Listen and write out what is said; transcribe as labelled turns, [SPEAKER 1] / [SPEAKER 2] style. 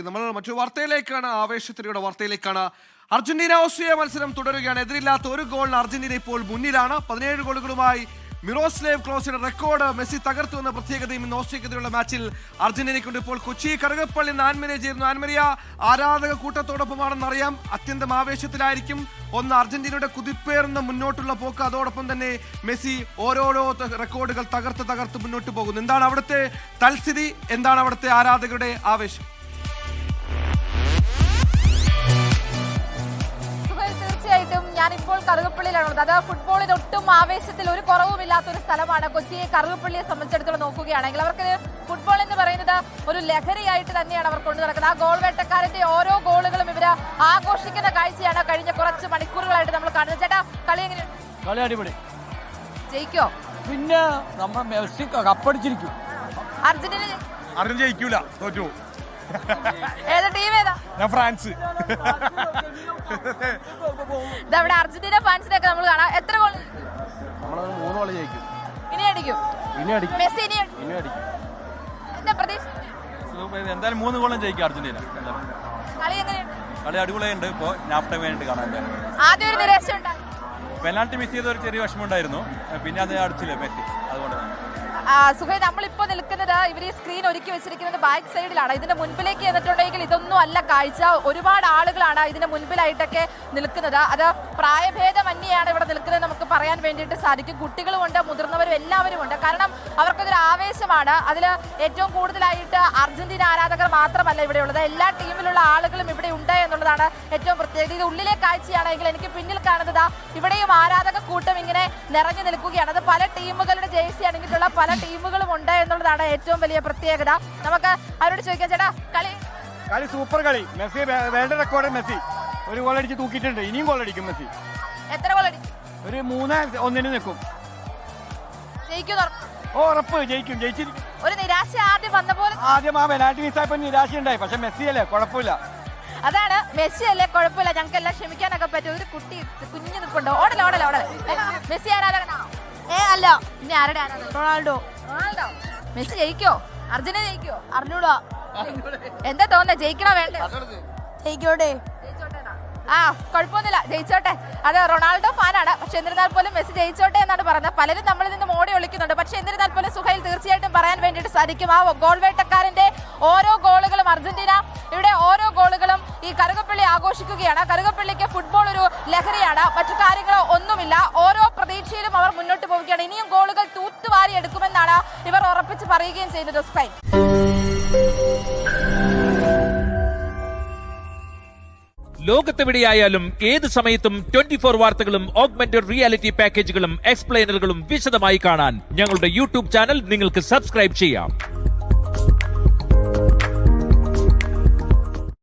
[SPEAKER 1] നമ്മൾ മറ്റൊരു വാർത്തയിലേക്കാണ്, ആവേശത്തിലൂടെ വാർത്തയിലേക്കാണ്. Argentina Austria മത്സരം തുടരുകയാണ്. എതിരില്ലാത്ത ഒരു ഗോളിന് അർജന്റീന ഇപ്പോൾ മുന്നിലാണ്. 17 ഗോളുകളുമായി മിറോസ്ലേവ് ക്ലോസിന്റെ റെക്കോർഡ് മെസ്സി തകർത്തു എന്ന പ്രത്യേകതയും ഇന്ന് ഓസ്ട്രിയക്കെതിരെയുള്ള മാച്ചിൽ അർജന്റീനയ്ക്കുണ്ട്. ഇപ്പോൾ കൊച്ചി കറുകപ്പള്ളി ആൻമരിയ ചേരുന്നു. ആൻമരിയ, ആരാധക കൂട്ടത്തോടൊപ്പമാണെന്നറിയാം, അത്യന്തം ആവേശത്തിലായിരിക്കും. ഒന്ന്, അർജന്റീനയുടെ കുതിപ്പേറുന്ന മുന്നോട്ടുള്ള പോക്ക്, അതോടൊപ്പം തന്നെ മെസ്സി ഓരോരോ റെക്കോർഡുകൾ തകർത്ത് മുന്നോട്ട് പോകുന്നു. എന്താണ് അവിടുത്തെ തൽസ്ഥിതി? എന്താണ് അവിടുത്തെ ആരാധകരുടെ ആവേശം?
[SPEAKER 2] ഞാനിപ്പോൾ കറുകപ്പള്ളിയിലാണുള്ളത്. അത് ഫുട്ബോളിന് ഒട്ടും ആവേശത്തിൽ ഒരു കുറവുമില്ലാത്തൊരു സ്ഥലമാണ്. കൊച്ചിയെ കറുകപ്പള്ളിയെ സംബന്ധിച്ചിടത്തോളം നോക്കുകയാണെങ്കിൽ അവർക്ക് ഫുട്ബോൾ എന്ന് പറയുന്നത് ഒരു ലഹരിയായിട്ട് തന്നെയാണ് അവർ കൊണ്ടു നടക്കുന്നത്. ആ ഗോൾ വേട്ടക്കാരന്റെ ഓരോ ഗോളുകളും ഇവര് ആഘോഷിക്കുന്ന കാഴ്ചയാണ് കഴിഞ്ഞ കുറച്ച് മണിക്കൂറുകളായിട്ട് നമ്മൾ കാണുന്നത്. ചേട്ടാ, കളി എങ്ങനെയുണ്ട്?
[SPEAKER 3] കളി അടിപൊളി.
[SPEAKER 2] ജയിക്കോ?
[SPEAKER 3] പിന്നെ നമ്മൾ മെസ്സി കപ്പടിച്ചിരിക്കും.
[SPEAKER 2] അർജന്റീന
[SPEAKER 4] ജയിക്കൂല, തോറ്റു.
[SPEAKER 2] ഏതാ ടീം? ഏതാ?
[SPEAKER 4] ഞാൻ ഫ്രാൻസ്.
[SPEAKER 2] ഇതവിടെ അർജന്റീന ഫാൻസിനൊക്കെ നമ്മൾ കാണാം. എത്ര ഗോൾ?
[SPEAKER 3] നമ്മളത് 3 ഗോൾ ജയിക്കും.
[SPEAKER 2] ഇനി അടിക്കും. മെസ്സി ഇനി അടിക്കും. എന്താ പ്രതീക്ഷ?
[SPEAKER 4] എന്തായാലും 3 ഗോളും ജയിക്കും അർജന്റീന.
[SPEAKER 2] കളി എങ്ങനെയുണ്ട്?
[SPEAKER 4] കളി അടിപൊളിയുണ്ട്. ഇപ്പോൾ നാഫ് ടൈം വേണ്ടി കാണാൻ.
[SPEAKER 2] ആദ്യം ഒരു നിരാശ ഉണ്ടായി.
[SPEAKER 4] പെനാൽറ്റി മിസ് ചെയ്ത ഒരു ചെറിയ വിഷമമുണ്ടായിരുന്നു. പിന്നെ അത് അടിച്ചില്ല മെസ്സി, അതുകൊണ്ട്.
[SPEAKER 2] സുഹൈ, നമ്മളിപ്പോ നിൽക്കുന്നത് ഇവർ ഈ സ്ക്രീൻ ഒരുക്കി വെച്ചിരിക്കുന്നത് ബാക്ക് സൈഡിലാണ്. ഇതിന്റെ മുൻപിലേക്ക് എന്നിട്ടുണ്ടെങ്കിൽ ഇതൊന്നും അല്ല കാഴ്ച. ഒരുപാട് ആളുകളാണ് ഇതിന്റെ മുൻപിലായിട്ടൊക്കെ നിൽക്കുന്നത്. അത് പ്രായഭേദമന്യാണ് ഇവിടെ നിൽക്കുന്നത് നമുക്ക് പറയാൻ വേണ്ടിയിട്ട് സാധിക്കും. കുട്ടികളുമുണ്ട്, മുതിർന്നവരും എല്ലാവരും ഉണ്ട്. കാരണം അവർക്കതൊരു ആവേശമാണ്. അതിൽ ഏറ്റവും കൂടുതലായിട്ട് അർജന്റീന ആരാധകർ മാത്രമല്ല ഇവിടെ ഉള്ളത്, എല്ലാ ടീമിലുള്ള ആളുകളും ഇവിടെ ഉണ്ട് എന്നുള്ളതാണ് ഏറ്റവും പ്രത്യേകത. ഇത് ഉള്ളിലെ കാഴ്ചയാണെങ്കിൽ എനിക്ക് പിന്നിൽ കാണുന്നത് ഇവിടെയും ആരാധക കൂട്ടം ഇങ്ങനെ നിറഞ്ഞു നിൽക്കുകയാണ്. അത് പല ടീമുകളുടെ ജേഴ്സി അണിഞ്ഞിട്ടുള്ള പല ടീമുകളും ഉണ്ട് എന്നുള്ളതാണ് ഏറ്റവും വലിയ പ്രത്യേകത. നമുക്ക് അവരോട് ചോദിക്കാം. ചേട്ടാ,
[SPEAKER 3] കളി സൂപ്പർ കളി. Messi world record. മെസ്സി ഒരു ഗോൾ അടിച്ച് തൂക്കിയിട്ടുണ്ട്. ഇനിയും ഗോൾ അടിക്കും മെസ്സി.
[SPEAKER 2] എത്ര ഗോൾ അടിക്കും?
[SPEAKER 3] ഒരു 3-1 നിൽക്കും.
[SPEAKER 2] ജയിക്കും?
[SPEAKER 3] ഉറപ്പ് ജയിക്കും. ജയിച്ചിരിക്കും.
[SPEAKER 2] ഒരു നിരാശ ആദ്യം വന്ന പോലെ.
[SPEAKER 3] ആദ്യം ആ പെനാൽറ്റി മിസ്സായപ്പോൾ നിരാശ ഉണ്ടായി. പക്ഷെ മെസ്സി അല്ലേ, കുഴപ്പമില്ല.
[SPEAKER 2] അതാണ്, മെസ്സി അല്ലേ, കുഴപ്പമില്ല, ഞങ്ങൾക്ക് എല്ലാം ക്ഷമിക്കാനൊക്കെ പറ്റും. ഒരു കുഞ്ഞു നിൽപ്പുണ്ടോ? ഓടല. മെസ്സി ആരാധകനാണോ? അല്ല. പിന്നെ ആരുടെ ആരാധകൻ? റൊണാൾഡോ. മെസ്സി ജയിക്കോ? അർജന്റീന ജയിക്കോ? അറിഞ്ഞൂടാ. എന്താ തോന്നുന്നത്? ജയിക്കണോ വേണ്ടേ? ജയിക്കോട്ടെ. കുഴപ്പമൊന്നുമില്ല, ജയിച്ചോട്ടെ. അത് റൊണാൾഡോ ഫാനാണ്. പക്ഷെ എന്നിരുന്നാൽ പോലും മെസ്സി ജയിച്ചോട്ടെ എന്നാണ് പറയുന്നത്. പലരും നമ്മളിൽ നിന്ന് ഓടി ഒളിക്കുന്നുണ്ട്. പക്ഷെ എന്നിരുന്നാൽ പോലും സുഹൈൽ തീർച്ചയായിട്ടും പറയാൻ വേണ്ടിയിട്ട് സാധിക്കും, ആ ഗോൾ വേട്ടക്കാരന്റെ ഓരോ ഗോളുകളും അർജന്റീന ഇവിടെ ഓരോ ഗോളുകളും ഈ കറുകപ്പള്ളി ആഘോഷിക്കുകയാണ്. കറുകപ്പള്ളിക്ക് ഫുട്ബോൾ ഒരു ലഹരിയാണ്, മറ്റു കാര്യങ്ങളോ ഒന്നുമില്ല. ഓരോ പ്രതീക്ഷയിലും അവർ മുന്നോട്ട് പോവുകയാണ്. ഇനിയും ഗോളുകൾ തൂത്തുവാരി എടുക്കുമെന്നാണ് ഇവർ ഉറപ്പിച്ച് പറയുകയും ചെയ്യുന്നത്. സ്പെയിൻ
[SPEAKER 5] ലോകത്തെവിടെയായാലും ഏത് സമയത്തും 24 വാർത്തകളും ഓഗ്മെന്റഡ് റിയാലിറ്റി പാക്കേജുകളും എക്സ്പ്ലെയിനറുകളും വിശദമായി കാണാൻ ഞങ്ങളുടെ യൂട്യൂബ് ചാനൽ നിങ്ങൾക്ക് സബ്സ്ക്രൈബ് ചെയ്യാം.